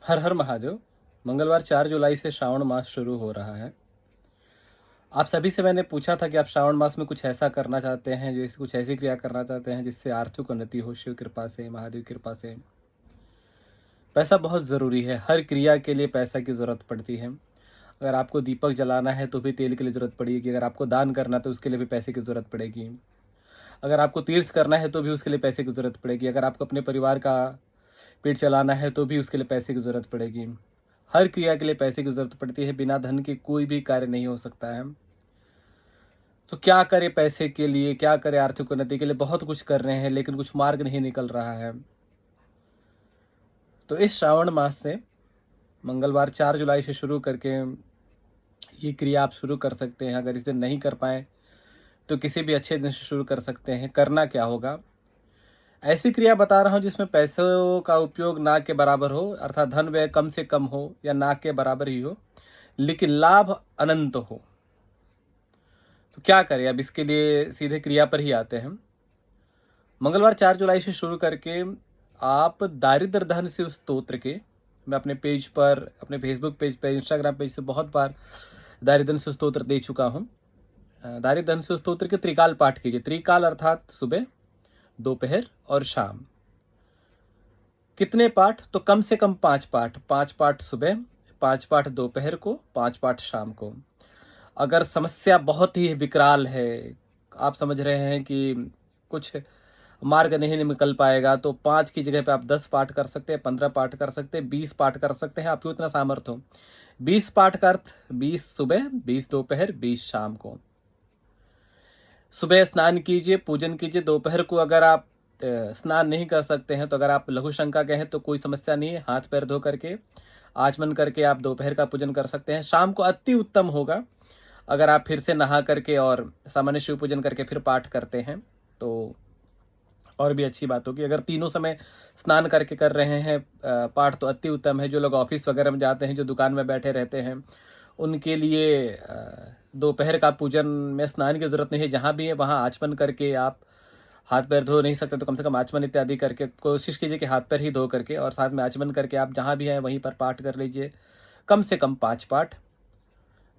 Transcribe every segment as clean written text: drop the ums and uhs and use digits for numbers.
हर हर महादेव। मंगलवार 4 जुलाई से श्रावण मास शुरू हो रहा है। आप सभी से मैंने पूछा था कि आप श्रावण मास में कुछ ऐसा करना चाहते हैं, जो कुछ ऐसी क्रिया करना चाहते हैं जिससे आर्थिक उन्नति हो शिव कृपा से, महादेव कृपा से। पैसा बहुत ज़रूरी है, हर क्रिया के लिए पैसा की ज़रूरत पड़ती है। अगर आपको दीपक जलाना है तो भी तेल की ज़रूरत पड़ेगी, अगर आपको दान करना है तो उसके लिए भी पैसे की ज़रूरत पड़ेगी, अगर आपको तीर्थ करना है तो भी उसके लिए पैसे की ज़रूरत पड़ेगी, अगर आपको अपने परिवार का पेट चलाना है तो भी उसके लिए पैसे की ज़रूरत पड़ेगी। हर क्रिया के लिए पैसे की ज़रूरत पड़ती है, बिना धन के कोई भी कार्य नहीं हो सकता है। तो क्या करें पैसे के लिए, क्या करें आर्थिक उन्नति के लिए? बहुत कुछ कर रहे हैं लेकिन कुछ मार्ग नहीं निकल रहा है। तो इस श्रावण मास से मंगलवार 4 जुलाई से शुरू करके ये क्रिया आप शुरू कर सकते हैं। अगर इस दिन नहीं कर पाएँ तो किसी भी अच्छे दिन से शुरू कर सकते हैं। करना क्या होगा? ऐसी क्रिया बता रहा हूँ जिसमें पैसों का उपयोग ना के बराबर हो, अर्थात धन व्यय कम से कम हो या ना के बराबर ही हो, लेकिन लाभ अनंत हो। तो क्या करें? अब इसके लिए सीधे क्रिया पर ही आते हैं। मंगलवार 4 जुलाई से शुरू करके आप दारिद्र धन शिव स्तोत्र के, मैं अपने पेज पर, अपने फेसबुक पेज पर, इंस्टाग्राम पेज से बहुत बार दारिद्र धन शिव स्तोत्र दे चुका हूँ। दारिद्र धन शिव स्तोत्र के त्रिकाल पाठ कीजिए। त्रिकाल अर्थात सुबह, दोपहर और शाम। कितने पाठ? तो कम से कम 5 पाठ। 5 पाठ सुबह, 5 पाठ दोपहर को, 5 पाठ शाम को। अगर समस्या बहुत ही विकराल है, आप समझ रहे हैं कि कुछ मार्ग नहीं निकल पाएगा, तो 5 की जगह पे आप 10 पाठ कर सकते हैं, 15 पाठ कर सकते हैं, 20 पाठ कर सकते हैं, आपको उतना सामर्थ्य हो। 20 पाठ का अर्थ 20 सुबह, 20 दोपहर, 20 शाम को। सुबह स्नान कीजिए, पूजन कीजिए। दोपहर को अगर आप स्नान नहीं कर सकते हैं तो अगर आप लघु शंका के हैं तो कोई समस्या नहीं है, हाथ पैर धो करके आचमन करके आप दोपहर का पूजन कर सकते हैं। शाम को अति उत्तम होगा अगर आप फिर से नहा करके और सामान्य शिव पूजन करके फिर पाठ करते हैं तो और भी अच्छी बात होगी। अगर तीनों समय स्नान करके कर रहे हैं पाठ तो अति उत्तम है। जो लोग ऑफिस वगैरह में जाते हैं, जो दुकान में बैठे रहते हैं, उनके लिए दोपहर का पूजन में स्नान की ज़रूरत नहीं है। जहाँ भी है वहाँ आचमन करके, आप हाथ पैर धो नहीं सकते तो कम से कम आचमन इत्यादि करके कोशिश कीजिए कि हाथ पैर ही धो करके और साथ में आचमन करके आप जहाँ भी हैं वहीं पर पाठ कर लीजिए। कम से कम 5 पाठ,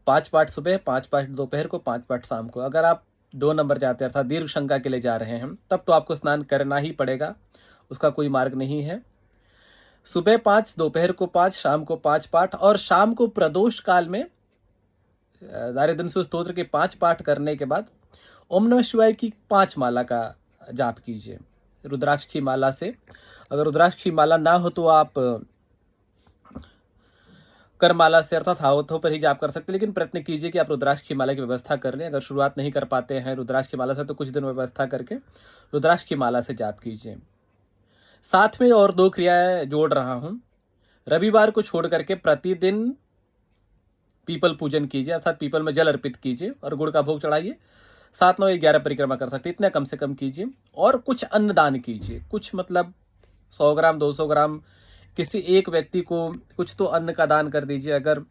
5 पाठ सुबह, 5 पाठ दोपहर को, 5 पाठ शाम को। अगर आप 2 नंबर जाते हैं अर्थात दीर्घ शंका के लिए जा रहे हैं तब तो आपको स्नान करना ही पड़ेगा, उसका कोई मार्ग नहीं है। सुबह 5, दोपहर को 5, शाम को 5 पाठ और शाम को प्रदोष काल में दारिद्र्य शिव स्तोत्र के 5 पाठ करने के बाद ओम नमः शिवाय की 5 माला का जाप कीजिए रुद्राक्ष की माला से। अगर रुद्राक्ष की माला ना हो तो आप करमाला से अर्थात हाथों पर ही जाप कर सकते हैं, लेकिन प्रयत्न कीजिए कि आप रुद्राक्ष की माला की व्यवस्था कर लें। अगर शुरुआत नहीं कर पाते हैं रुद्राक्ष की माला से तो कुछ दिन व्यवस्था करके रुद्राक्ष की माला से जाप कीजिए। साथ में और 2 क्रियाएं जोड़ रहा हूं। रविवार को छोड़ करके प्रतिदिन पीपल पूजन कीजिए, अर्थात पीपल में जल अर्पित कीजिए और गुड़ का भोग चढ़ाइए। 7, 9, 11 परिक्रमा कर सकते हैं, इतना कम से कम कीजिए। और कुछ अन्नदान कीजिए, कुछ मतलब 100 ग्राम, 200 ग्राम किसी एक व्यक्ति को कुछ तो अन्न का दान कर दीजिए। अगर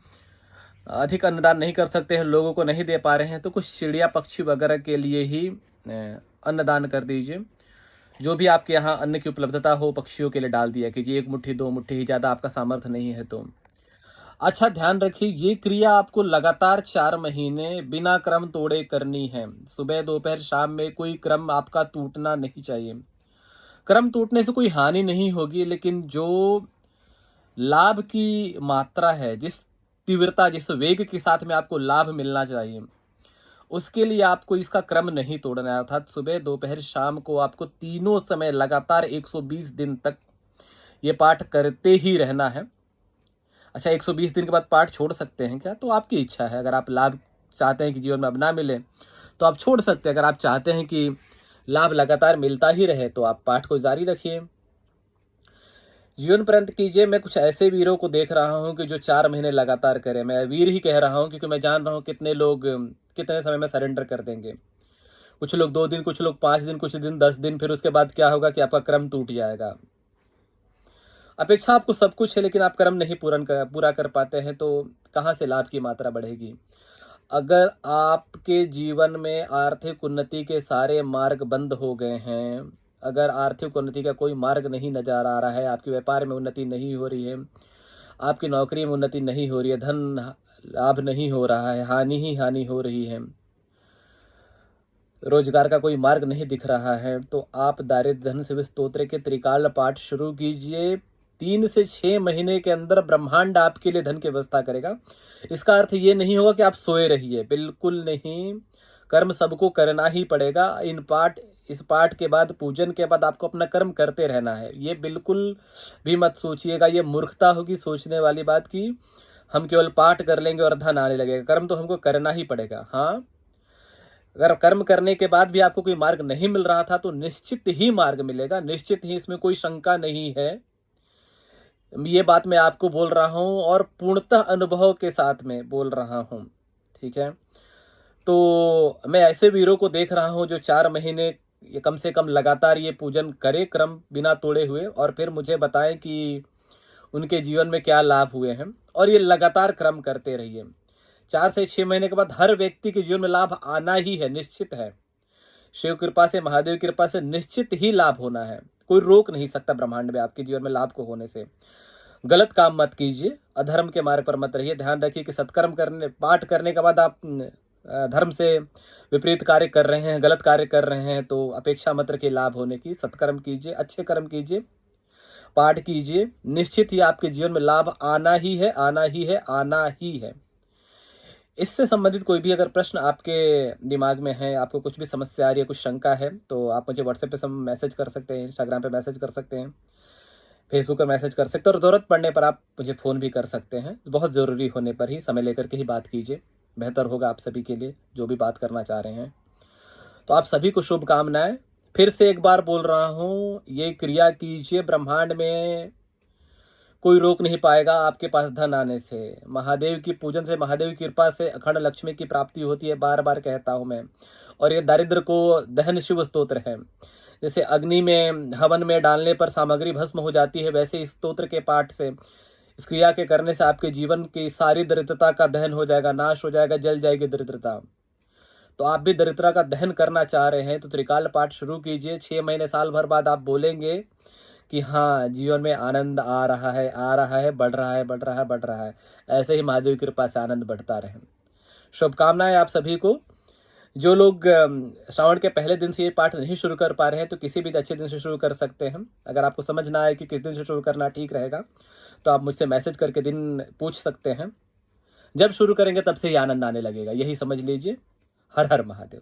अधिक अन्नदान नहीं कर सकते हैं, लोगों को नहीं दे पा रहे हैं, तो कुछ चिड़िया पक्षी वगैरह के लिए ही अन्नदान कर दीजिए। जो भी आपके यहाँ अन्न की उपलब्धता हो पक्षियों के लिए डाल दिया कीजिए, 1 मुट्ठी 2 मुट्ठी ही, ज़्यादा आपका सामर्थ्य नहीं है तो। अच्छा ध्यान रखिए, ये क्रिया आपको लगातार 4 महीने बिना क्रम तोड़े करनी है। सुबह, दोपहर, शाम में कोई क्रम आपका टूटना नहीं चाहिए। क्रम टूटने से कोई हानि नहीं होगी, लेकिन जो लाभ की मात्रा है, जिस तीव्रता, जिस वेग के साथ में आपको लाभ मिलना चाहिए, उसके लिए आपको इसका क्रम नहीं तोड़ना है। अर्थात सुबह, दोपहर, शाम को आपको तीनों समय लगातार 120 दिन तक ये पाठ करते ही रहना है। अच्छा, 120 दिन के बाद पाठ छोड़ सकते हैं क्या? तो आपकी इच्छा है। अगर आप लाभ चाहते हैं कि जीवन में अब ना मिले तो आप छोड़ सकते हैं। अगर आप चाहते हैं कि लाभ लगातार मिलता ही रहे तो आप पाठ को जारी रखिए, जीवन पर्यंत कीजिए। मैं कुछ ऐसे वीरों को देख रहा हूं कि जो 4 महीने लगातार करें। मैं वीर ही कह रहा हूं क्योंकि मैं जान रहा हूं कितने लोग कितने समय में सरेंडर कर देंगे। कुछ लोग 2 दिन, कुछ लोग 5 दिन, कुछ दिन 10 दिन, फिर उसके बाद क्या होगा कि आपका क्रम टूट जाएगा। अपेक्षा आपको सब कुछ है लेकिन आप क्रम नहीं पूरा कर पाते हैं तो कहाँ से लाभ की मात्रा बढ़ेगी? अगर आपके जीवन में आर्थिक उन्नति के सारे मार्ग बंद हो गए हैं, अगर आर्थिक उन्नति का कोई मार्ग नहीं नजर आ रहा है, आपके व्यापार में उन्नति नहीं हो रही है, आपकी नौकरी में उन्नति नहीं हो रही है, धन लाभ नहीं हो रहा है, हानि ही हानि हो रही है, रोजगार का कोई मार्ग नहीं दिख रहा है, तो आप दारिद्र्य धन शिव स्तोत्र के त्रिकाल पाठ शुरू कीजिए। 3 से 6 महीने के अंदर ब्रह्मांड आपके लिए धन की व्यवस्था करेगा। इसका अर्थ ये नहीं होगा कि आप सोए रहिए, बिल्कुल नहीं। कर्म सबको करना ही पड़ेगा। इस पाठ के बाद, पूजन के बाद आपको अपना कर्म करते रहना है। ये बिल्कुल भी मत सोचिएगा, ये मूर्खता होगी सोचने वाली बात की हम केवल पाठ कर लेंगे और धन आने लगेगा। कर्म तो हमको करना ही पड़ेगा। हाँ, अगर कर्म करने के बाद भी आपको कोई मार्ग नहीं मिल रहा था तो निश्चित ही मार्ग मिलेगा, निश्चित ही, इसमें कोई शंका नहीं है। ये बात मैं आपको बोल रहा हूं और पूर्णतः अनुभव के साथ में बोल रहा हूं। ठीक है, तो मैं ऐसे वीरों को देख रहा हूं जो 4 महीने ये कम से कम लगातार ये पूजन करे, क्रम बिना तोड़े हुए, और फिर मुझे बताएं कि उनके जीवन में क्या लाभ हुए हैं। और ये लगातार क्रम करते रहिए। 4 से 6 महीने के बाद हर व्यक्ति के जीवन में लाभ आना ही है, निश्चित है। शिव कृपा से, महादेव की कृपा से निश्चित ही लाभ होना है। कोई रोक नहीं सकता ब्रह्मांड में आपके जीवन में लाभ को होने से। गलत काम मत कीजिए, अधर्म के मार्ग पर मत रहिए। ध्यान रखिए कि सत्कर्म करने, पाठ करने के बाद आप धर्म से विपरीत कार्य कर रहे हैं, गलत कार्य कर रहे हैं, तो अपेक्षा मत रखिए लाभ होने की। सत्कर्म कीजिए, अच्छे कर्म कीजिए, पाठ कीजिए, निश्चित ही आपके जीवन में लाभ आना ही है, आना ही है, आना ही है। इससे संबंधित कोई भी अगर प्रश्न आपके दिमाग में है, आपको कुछ भी समस्या आ रही है, कुछ शंका है, तो आप मुझे व्हाट्सएप पे मैसेज कर सकते हैं, इंस्टाग्राम पे मैसेज कर सकते हैं, फेसबुक पर मैसेज कर सकते हैं, और ज़रूरत पड़ने पर आप मुझे फ़ोन भी कर सकते हैं। बहुत ज़रूरी होने पर ही समय लेकर के ही बात कीजिए, बेहतर होगा आप सभी के लिए जो भी बात करना चाह रहे हैं। तो आप सभी को शुभकामनाएं। फिर से एक बार बोल रहा हूँ, ये क्रिया कीजिए, ब्रह्मांड में कोई रोक नहीं पाएगा आपके पास धन आने से। महादेव की पूजन से, महादेव की कृपा से अखंड लक्ष्मी की प्राप्ति होती है, बार बार कहता हूं मैं। और ये दारिद्र को दहन शिव स्तोत्र है। जैसे अग्नि में, हवन में डालने पर सामग्री भस्म हो जाती है, वैसे इस स्तोत्र के पाठ से, इस क्रिया के करने से आपके जीवन की सारी दरिद्रता का दहन हो जाएगा, नाश हो जाएगा, जल जाएगी दरिद्रता। तो आप भी दरिद्रता का दहन करना चाह रहे हैं तो त्रिकाल पाठ शुरू कीजिए। 6 महीने, साल भर बाद आप बोलेंगे कि हाँ, जीवन में आनंद आ रहा है, आ रहा है, बढ़ रहा है, बढ़ रहा है, बढ़ रहा है। ऐसे ही महादेव की कृपा से आनंद बढ़ता रहे। शुभकामनाएं आप सभी को। जो लोग श्रावण के पहले दिन से ये पाठ नहीं शुरू कर पा रहे हैं तो किसी भी अच्छे दिन से शुरू कर सकते हैं। अगर आपको समझ ना आए कि किस दिन से शुरू करना ठीक रहेगा तो आप मुझसे मैसेज करके दिन पूछ सकते हैं। जब शुरू करेंगे तब से ही आनंद आने लगेगा, यही समझ लीजिए। हर हर महादेव।